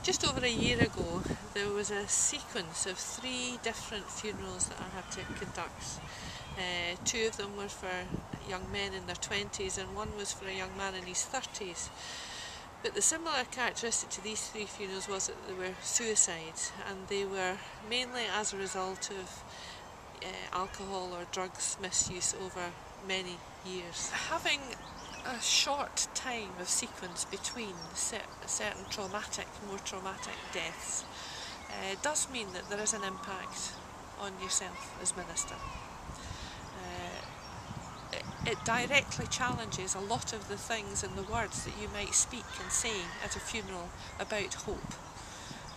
Just over a year ago, there was a sequence of 3 different funerals that I had to conduct. 2 of them were for young men in their 20s and one was for a young man in his 30s. But the similar characteristic to these 3 funerals was that they were suicides, and they were mainly as a result of alcohol or drugs misuse over many years. Having a short time of sequence between certain more traumatic deaths does mean that there is an impact on yourself as minister. It directly challenges a lot of the things and the words that you might speak and say at a funeral about hope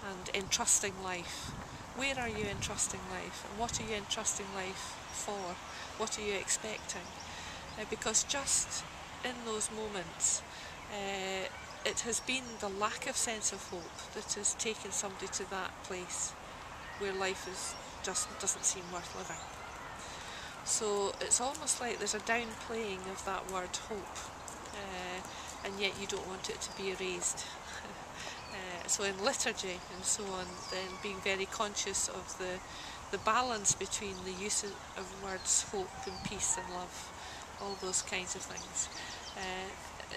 and entrusting life. Where are you entrusting life, and what are you entrusting life for? What are you expecting? Because just in those moments, it has been the lack of sense of hope that has taken somebody to that place where life just doesn't seem worth living. So it's almost like there's a downplaying of that word hope, and yet you don't want it to be erased. So in liturgy and so on, then being very conscious of the balance between the use of words hope and peace and love, all those kinds of things,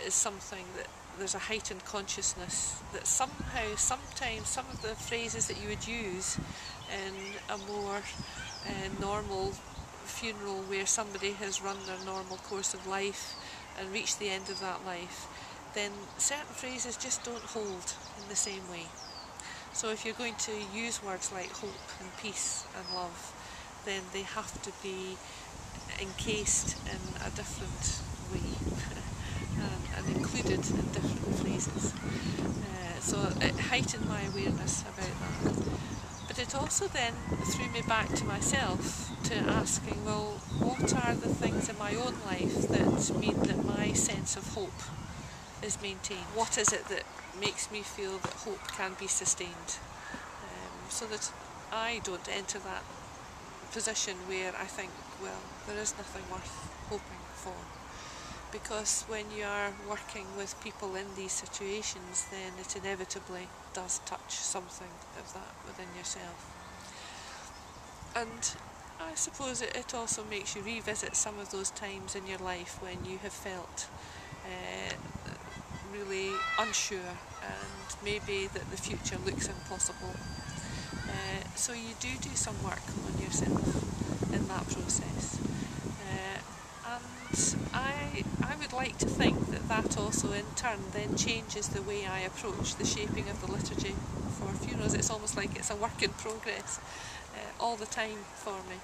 is something that there's a heightened consciousness that somehow, sometimes, some of the phrases that you would use in a more normal funeral where somebody has run their normal course of life and reached the end of that life, then certain phrases just don't hold in the same way. So if you're going to use words like hope and peace and love, then they have to be encased in a different way and included in different phrases. So it heightened my awareness about that. But it also then threw me back to myself, to asking, well, what are the things in my own life that mean that my sense of hope is maintained? What is it that makes me feel that hope can be sustained? So that I don't enter that position where I think, well, there is nothing worth hoping for. Because when you are working with people in these situations, then it inevitably does touch something of that within yourself. And I suppose it also makes you revisit some of those times in your life when you have felt really unsure and maybe that the future looks impossible. So you do some work on yourself in that process. And I would like to think that also in turn then changes the way I approach the shaping of the liturgy for funerals. It's almost like it's a work in progress all the time for me.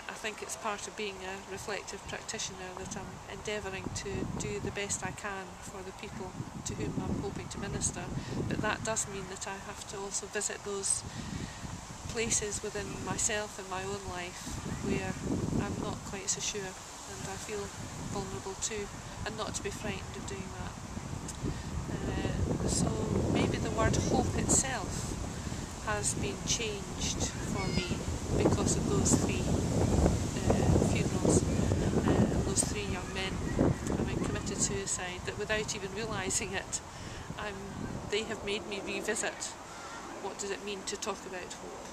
I think it's part of being a reflective practitioner that I'm endeavouring to do the best I can for the people to whom I'm hoping to minister, but that does mean that I have to also visit those places within myself and my own life where I'm not quite so sure and I feel vulnerable too, and not to be frightened of doing that. So maybe the word hope itself has been changed for me because of those 3 funerals, those 3 young men having committed suicide, that without even realising it, they have made me revisit what does it mean to talk about hope.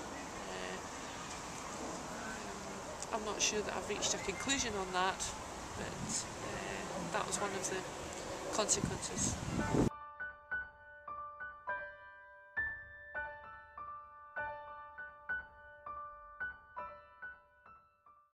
I'm not sure that I've reached a conclusion on that, but that was one of the consequences.